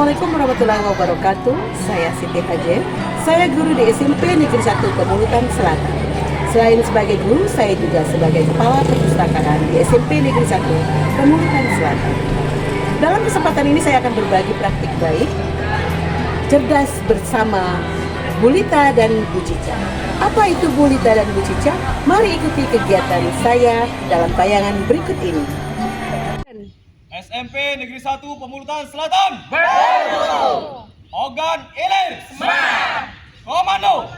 Assalamualaikum warahmatullahi wabarakatuh. Saya Siti Hajer. Saya guru di SMP Negeri 1 Pemulutan Selatan. Selain sebagai guru, saya juga sebagai kepala perpustakaan di SMP Negeri 1 Pemulutan Selatan. Dalam kesempatan ini saya akan berbagi praktik baik cerdas bersama Bu Lita dan Bu Cica. Apa itu Bu Lita dan Bu Cica? Mari ikuti kegiatan saya dalam tayangan berikut ini. SMP Negeri 1 Pemulutan Selatan. Betul. Organ Ilir. Semangat. Komando.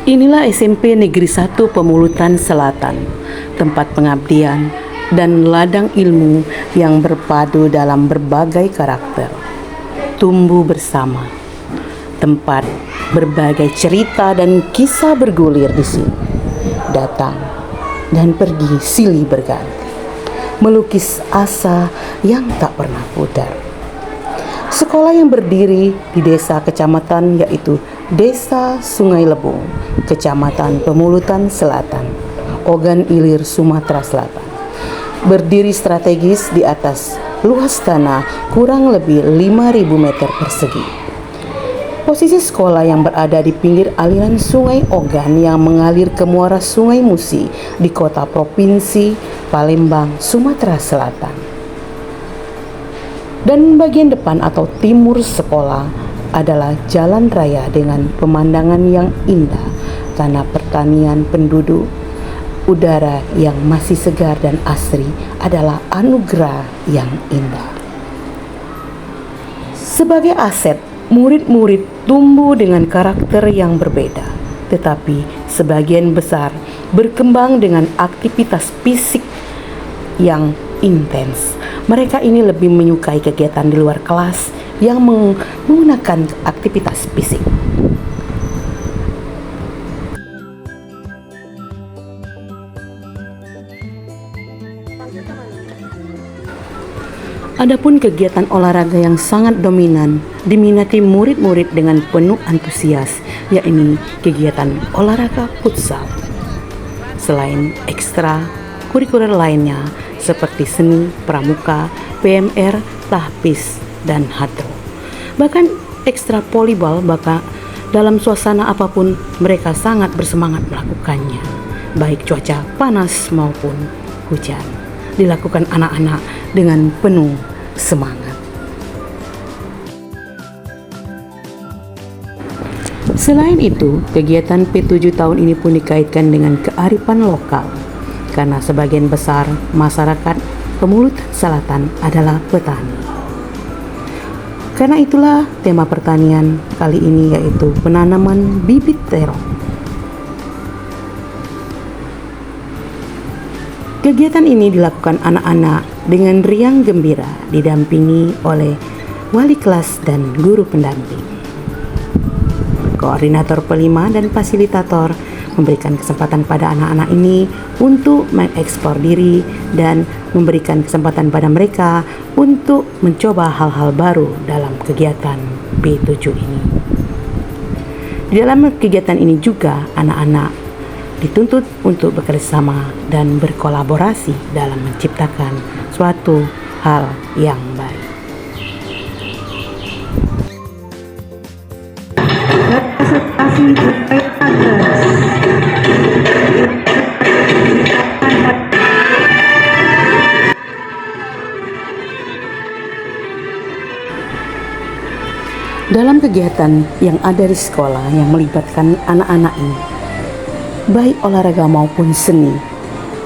Inilah SMP Negeri 1 Pemulutan Selatan, tempat pengabdian dan ladang ilmu yang berpadu dalam berbagai karakter. Tumbuh bersama, tempat berbagai cerita dan kisah bergulir di sini. Datang dan pergi silih berganti, melukis asa yang tak pernah pudar. Sekolah yang berdiri di desa kecamatan yaitu Desa Sungai Lebung, Kecamatan Pemulutan Selatan, Ogan Ilir, Sumatera Selatan. Berdiri strategis di atas luas tanah kurang lebih 5.000 meter persegi. Posisi sekolah yang berada di pinggir aliran Sungai Ogan yang mengalir ke muara Sungai Musi di kota provinsi Palembang, Sumatera Selatan. Dan bagian depan atau timur sekolah adalah jalan raya dengan pemandangan yang indah, tanah pertanian penduduk, udara yang masih segar dan asri adalah anugerah yang indah. Sebagai aset, murid-murid tumbuh dengan karakter yang berbeda, tetapi sebagian besar berkembang dengan aktivitas fisik yang intens. Mereka ini lebih menyukai kegiatan di luar kelas yang menggunakan aktivitas fisik. Adapun kegiatan olahraga yang sangat dominan diminati murid-murid dengan penuh antusias, yakni kegiatan olahraga futsal. Selain ekstra kurikuler lainnya seperti seni, pramuka, PMR, tahfiz, dan hadro. Bahkan ekstra volleyball, bahkan dalam suasana apapun mereka sangat bersemangat melakukannya. Baik cuaca panas maupun hujan, dilakukan anak-anak dengan penuh semangat. Selain itu, kegiatan P7 tahun ini pun dikaitkan dengan kearifan lokal, karena sebagian besar masyarakat Pemulutan Selatan adalah petani. Karena itulah tema pertanian kali ini yaitu penanaman bibit terong. Kegiatan ini dilakukan anak-anak dengan riang gembira didampingi oleh wali kelas dan guru pendamping. Koordinator P5 dan fasilitator memberikan kesempatan pada anak-anak ini untuk mengekspor diri dan memberikan kesempatan pada mereka untuk mencoba hal-hal baru dalam kegiatan P7 ini. Di dalam kegiatan ini juga anak-anak dituntut untuk bekerjasama dan berkolaborasi dalam menciptakan suatu hal yang baik. Dalam kegiatan yang ada di sekolah yang melibatkan anak-anak ini, baik olahraga maupun seni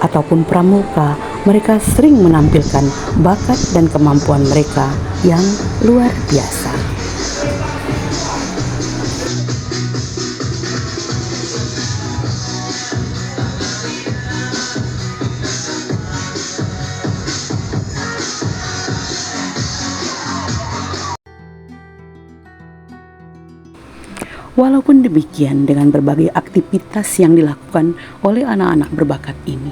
ataupun pramuka, mereka sering menampilkan bakat dan kemampuan mereka yang luar biasa. Walaupun demikian, dengan berbagai aktivitas yang dilakukan oleh anak-anak berbakat ini,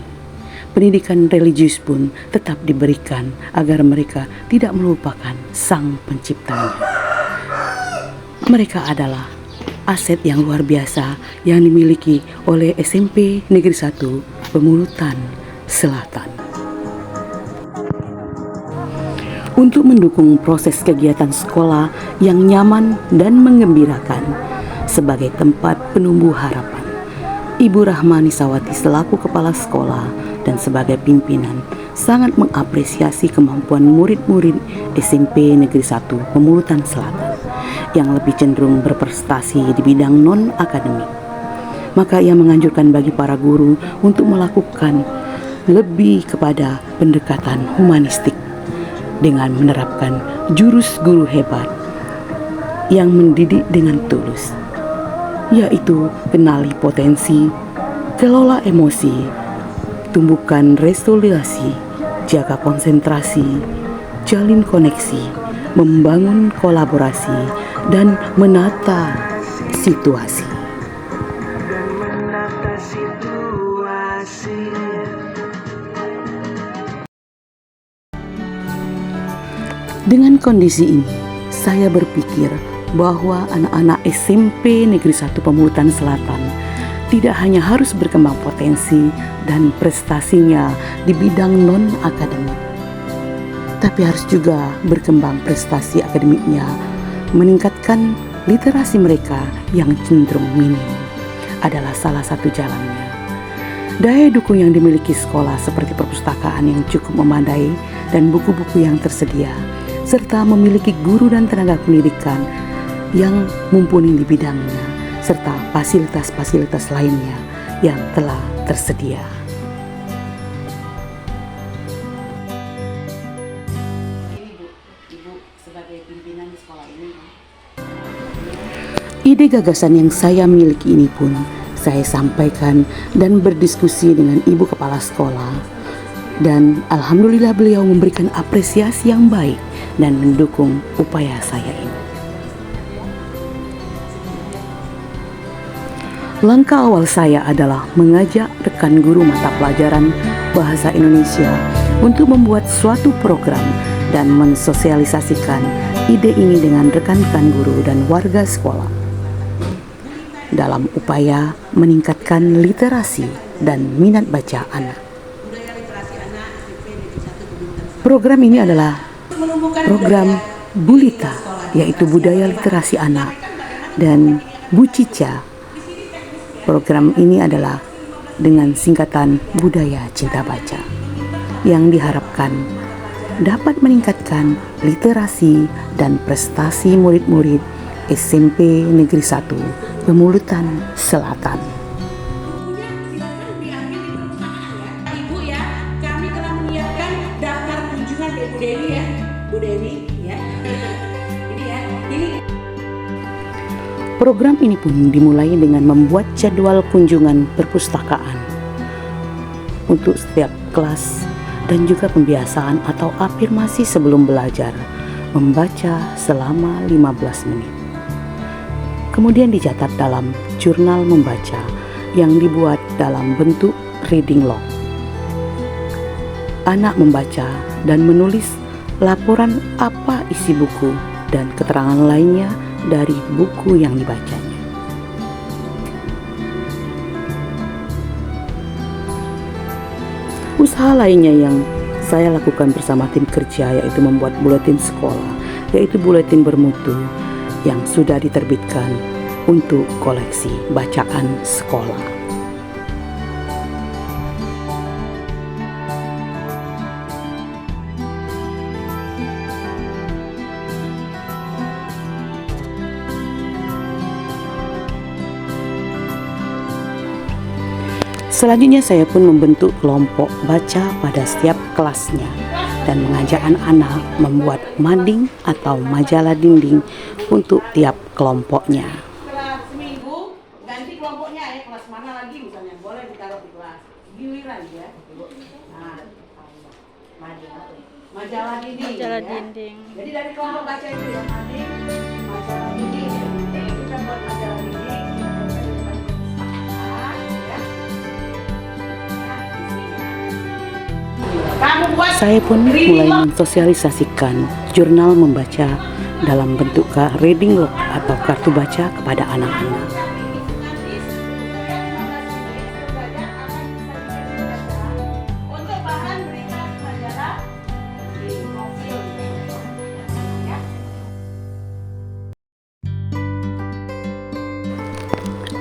pendidikan religius pun tetap diberikan agar mereka tidak melupakan Sang Penciptanya. Mereka adalah aset yang luar biasa yang dimiliki oleh SMP Negeri 1 Pemulutan Selatan. Untuk mendukung proses kegiatan sekolah yang nyaman dan menggembirakan sebagai tempat penumbuh harapan, Ibu Rahmani Sawati selaku kepala sekolah dan sebagai pimpinan sangat mengapresiasi kemampuan murid-murid SMP Negeri 1 Pemulutan Selatan yang lebih cenderung berprestasi di bidang non-akademik. Maka ia menganjurkan bagi para guru untuk melakukan lebih kepada pendekatan humanistik dengan menerapkan jurus guru hebat yang mendidik dengan tulus, yaitu kenali potensi, kelola emosi, tumbuhkan resolusi, jaga konsentrasi, jalin koneksi, membangun kolaborasi, dan menata situasi. Dengan kondisi ini, saya berpikir bahwa anak-anak SMP Negeri 1 Pemulutan Selatan tidak hanya harus berkembang potensi dan prestasinya di bidang non-akademik, tapi harus juga berkembang prestasi akademiknya, meningkatkan literasi mereka yang cenderung minim adalah salah satu jalannya. Daya dukung yang dimiliki sekolah seperti perpustakaan yang cukup memadai dan buku-buku yang tersedia, serta memiliki guru dan tenaga pendidikan yang mumpuni di bidangnya, serta fasilitas-fasilitas lainnya yang telah tersedia. Ibu sebagai pimpinan di sekolah ini, ide gagasan yang saya miliki ini pun saya sampaikan dan berdiskusi dengan ibu kepala sekolah, dan alhamdulillah beliau memberikan apresiasi yang baik dan mendukung upaya saya ini. Langkah awal saya adalah mengajak rekan guru mata pelajaran Bahasa Indonesia untuk membuat suatu program dan mensosialisasikan ide ini dengan rekan-rekan guru dan warga sekolah dalam upaya meningkatkan literasi dan minat baca anak. Program ini adalah program Bulita, yaitu budaya literasi anak, dan Bu Cica. Program ini adalah dengan singkatan budaya cinta baca, yang diharapkan dapat meningkatkan literasi dan prestasi murid-murid SMP Negeri 1 Pemulutan Selatan. Ibu ya, kami telah menyiapkan daftar kunjungan dari Bu Dewi ya, Bu Dewi ya. Ini ya, ini. Program ini pun dimulai dengan membuat jadwal kunjungan perpustakaan untuk setiap kelas dan juga pembiasaan atau afirmasi sebelum belajar membaca selama 15 menit. Kemudian dicatat dalam jurnal membaca yang dibuat dalam bentuk reading log. Anak membaca dan menulis laporan apa isi buku dan keterangan lainnya dari buku yang dibacanya. Usaha lainnya yang saya lakukan bersama tim kerja yaitu membuat buletin sekolah, yaitu buletin bermutu yang sudah diterbitkan untuk koleksi bacaan sekolah. Selanjutnya saya pun membentuk kelompok baca pada setiap kelasnya dan mengajak anak-anak membuat mading atau majalah dinding untuk tiap kelompoknya. Setelah seminggu ganti kelompoknya ya, kelas mana lagi misalnya boleh ditaruh di kelas giliran ya. Nah, majalah dinding. Majalah ya. dinding. Jadi dari kelompok baca itu ya mading, majalah dinding. Jadi kita buat majalah dinding. Saya pun mulai mensosialisasikan jurnal membaca dalam bentuk reading log atau kartu baca kepada anak-anak. Untuk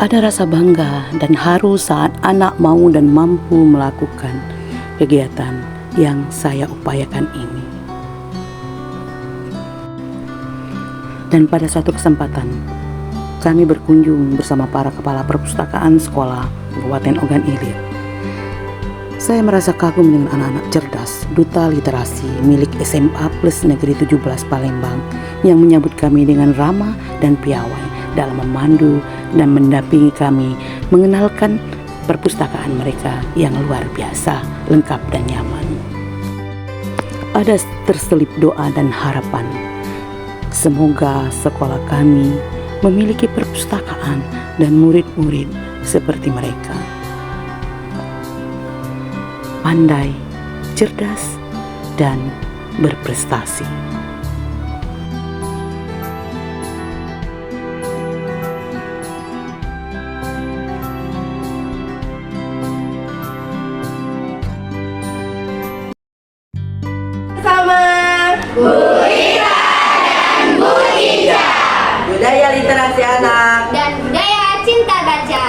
Ada rasa bangga dan haru saat anak mau dan mampu melakukan kegiatan yang saya upayakan ini. Dan pada suatu kesempatan, kami berkunjung bersama para kepala perpustakaan sekolah Kabupaten Ogan Ilir. Saya merasa kagum dengan anak-anak cerdas, duta literasi milik SMA Plus Negeri 17 Palembang yang menyambut kami dengan ramah dan piawai dalam memandu dan mendampingi kami mengenalkan perpustakaan mereka yang luar biasa, lengkap dan nyaman. Ada terselip doa dan harapan. Semoga sekolah kami memiliki perpustakaan dan murid-murid seperti mereka. Pandai, cerdas, dan berprestasi. Bersama Bu Rita dan Bu Ija, budaya literasi anak dan budaya cinta baca.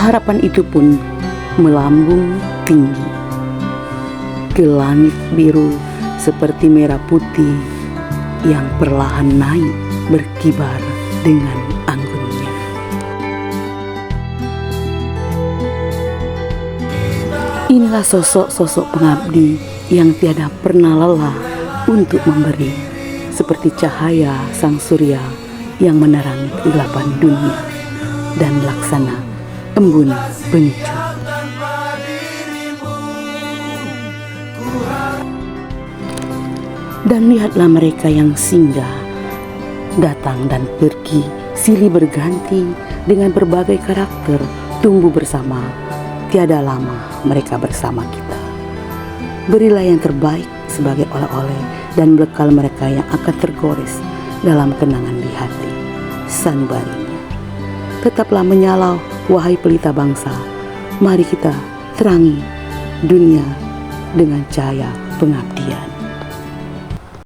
Harapan itu pun melambung tinggi ke langit biru seperti merah putih yang perlahan naik berkibar dengan anggunnya. Inilah sosok-sosok pengabdi yang tiada pernah lelah untuk memberi, seperti cahaya sang surya yang menerangi kegelapan dunia dan laksana embun penyejuk. Dan lihatlah mereka yang singgah, datang dan pergi, silih berganti dengan berbagai karakter, tumbuh bersama. Tiada lama mereka bersama kita. Berilah yang terbaik sebagai oleh-oleh dan bekal mereka yang akan tergores dalam kenangan di hati sanubarinya. Tetaplah menyalau, wahai pelita bangsa. Mari kita terangi dunia dengan cahaya pengabdian.